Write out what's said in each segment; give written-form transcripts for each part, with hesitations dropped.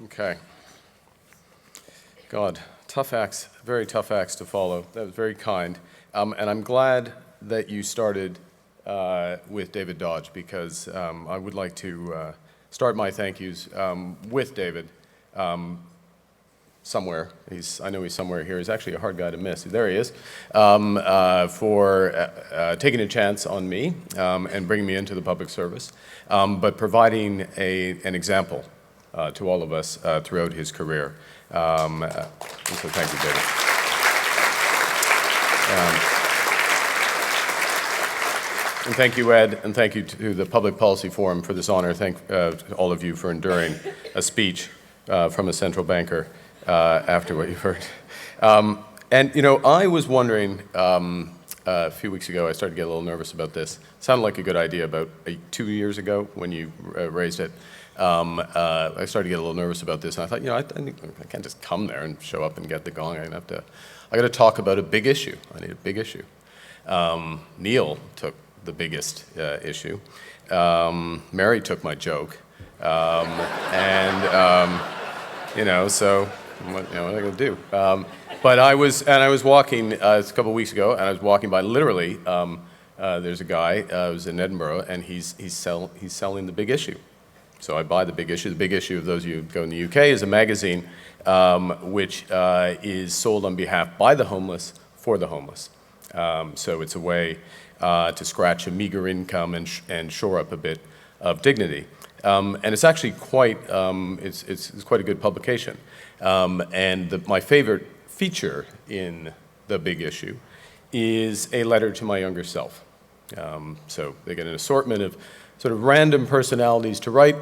Okay. God, tough acts, very tough acts to follow. That was very kind. And I'm glad that you started with David Dodge, because I would like to start my thank yous with David somewhere. I know he's somewhere here. He's actually a hard guy to miss. There he is. For taking a chance on me and bringing me into the public service, but providing an example to all of us throughout his career. So thank you, David. And thank you, Ed, and thank you to the Public Policy Forum for this honor. Thank all of you for enduring a speech from a central banker after what you've heard. And, you know, I was wondering, a few weeks ago, I started to get a little nervous about this. It sounded like a good idea about 2 years ago when you raised it. I started to get a little nervous about this, and I thought, you know, I can't just come there and show up and get the gong. I got to talk about a big issue. I need a big issue. Neil took the biggest issue. Mary took my joke, you know, so what am I going to do? But I was walking a couple of weeks ago, and I was walking by. Literally, there's a guy who's in Edinburgh, and he's selling the big issue. So I buy the big issue. The big issue, of those of you who go in the UK, is a magazine which is sold on behalf by the homeless for the homeless. So it's a way to scratch a meager income and shore up a bit of dignity. And it's actually quite it's quite a good publication. And my favorite feature in the big issue is a letter to my younger self. So they get an assortment of sort of random personalities to write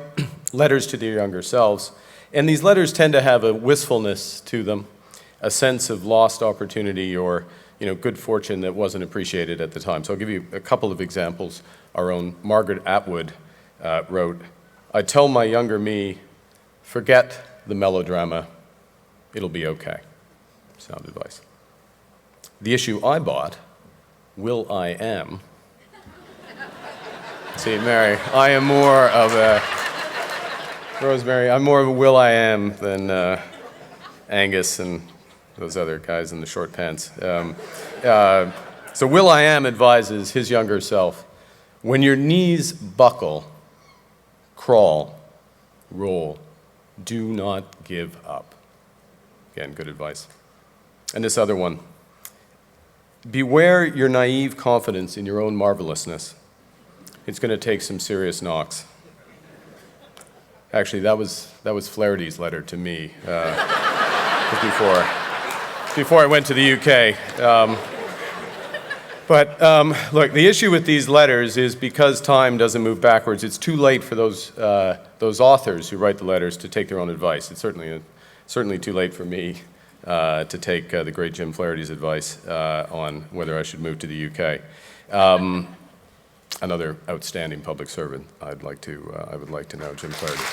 letters to their younger selves. And these letters tend to have a wistfulness to them, a sense of lost opportunity or, you know, good fortune that wasn't appreciated at the time. So I'll give you a couple of examples. Our own Margaret Atwood wrote, "I tell my younger me, forget the melodrama, it'll be okay." Sound advice. The issue I bought, Will I Am. See, Mary, I am more of a, Rosemary, I'm more of a Will I Am than Angus and those other guys in the short pants. So Will I Am advises his younger self, when your knees buckle, crawl, roll, do not give up. Again, good advice. And this other one, beware your naive confidence in your own marvelousness. It's going to take some serious knocks. Actually, that was Flaherty's letter to me before I went to the UK. Look, the issue with these letters is because time doesn't move backwards, it's too late for those authors who write the letters to take their own advice. It's certainly too late for me to take the great Jim Flaherty's advice on whether I should move to the UK. Another outstanding public servant. I would like to know Jim Flaherty.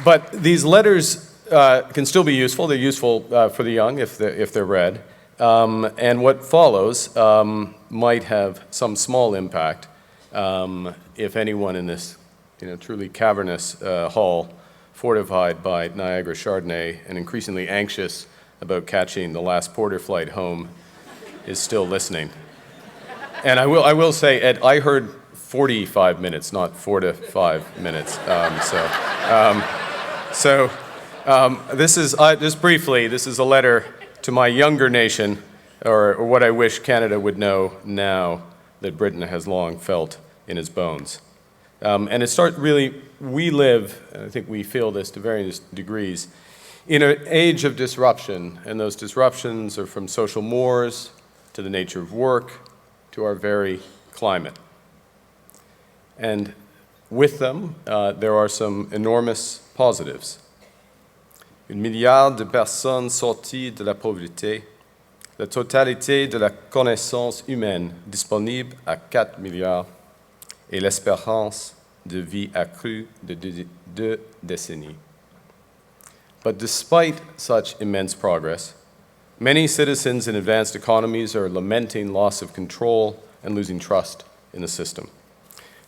But these letters can still be useful. They're useful for the young if they're read. And what follows might have some small impact if anyone in this, you know, truly cavernous hall, fortified by Niagara Chardonnay and increasingly anxious about catching the last Porter flight home, is still listening. And I will say, Ed, I heard 45 minutes, not 4 to 5 minutes. Just briefly, this is a letter to my younger nation, or what I wish Canada would know now that Britain has long felt in its bones. And it starts really, we live, and I think we feel this to various degrees, in an age of disruption, and those disruptions are from social mores to the nature of work to our very climate. And with them, there are some enormous positives. 1 milliard de personnes sorties de la pauvreté, la totalité de la connaissance humaine disponible à 4 milliards, et l'espérance de vie accrue de 2 décennies. But despite such immense progress, many citizens in advanced economies are lamenting loss of control and losing trust in the system.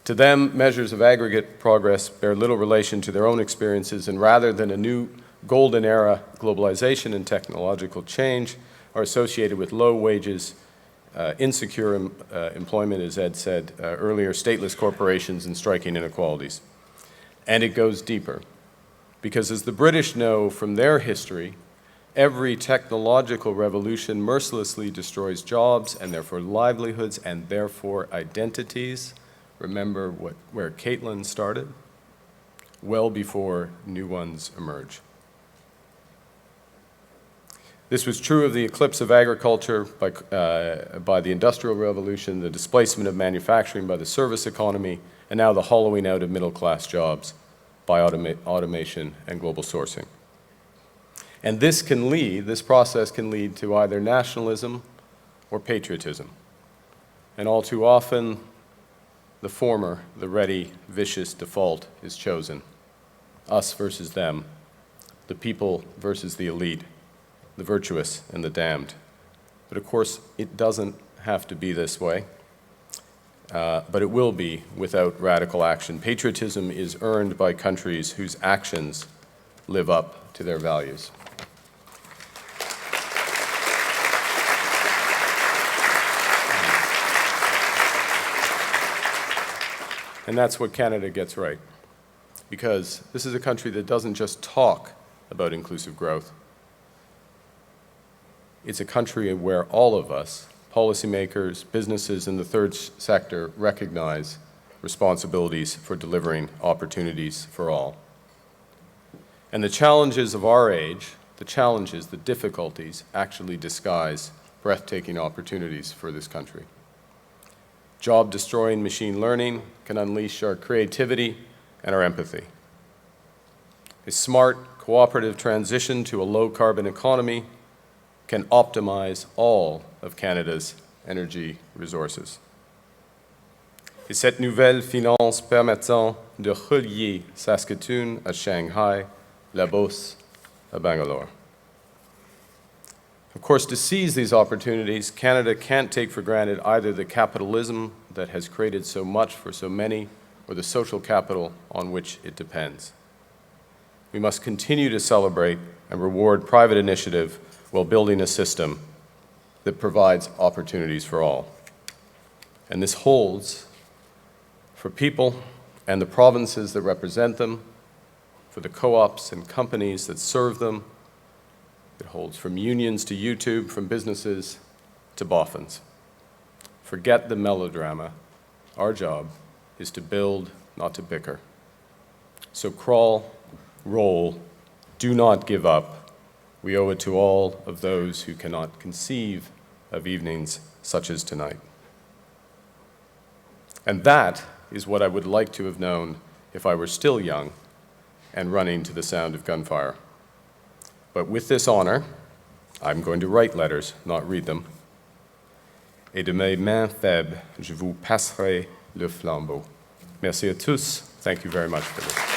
To them, measures of aggregate progress bear little relation to their own experiences, and rather than a new golden era globalization and technological change, are associated with low wages, insecure employment, as Ed said earlier, stateless corporations, and striking inequalities. And it goes deeper, because as the British know from their history, every technological revolution mercilessly destroys jobs and therefore livelihoods and therefore identities. Remember where Caitlin started? Well before new ones emerge. This was true of the eclipse of agriculture by the Industrial Revolution, the displacement of manufacturing by the service economy, and now the hollowing out of middle-class jobs by automation and global sourcing. And this process can lead to either nationalism or patriotism. And all too often, the former, the ready, vicious default is chosen. Us versus them, the people versus the elite, the virtuous and the damned. But of course, it doesn't have to be this way, but it will be without radical action. Patriotism is earned by countries whose actions live up to their values. And that's what Canada gets right, because this is a country that doesn't just talk about inclusive growth. It's a country where all of us, policymakers, businesses, and the third sector recognize responsibilities for delivering opportunities for all. And the challenges of our age, the difficulties, actually disguise breathtaking opportunities for this country. Job-destroying machine learning can unleash our creativity and our empathy. A smart, cooperative transition to a low-carbon economy can optimize all of Canada's energy resources. Et cette nouvelle finance permettant de relier Saskatoon à Shanghai, La Beauce à Bangalore. Of course, to seize these opportunities, Canada can't take for granted either the capitalism that has created so much for so many or the social capital on which it depends. We must continue to celebrate and reward private initiative while building a system that provides opportunities for all. And this holds for people and the provinces that represent them, for the co-ops and companies that serve them. It holds from unions to YouTube, from businesses to boffins. Forget the melodrama. Our job is to build, not to bicker. So crawl, roll, do not give up. We owe it to all of those who cannot conceive of evenings such as tonight. And that is what I would like to have known if I were still young and running to the sound of gunfire. But with this honor, I'm going to write letters, not read them. Et de mes mains faibles, je vous passerai le flambeau. Merci à tous. Thank you very much for this.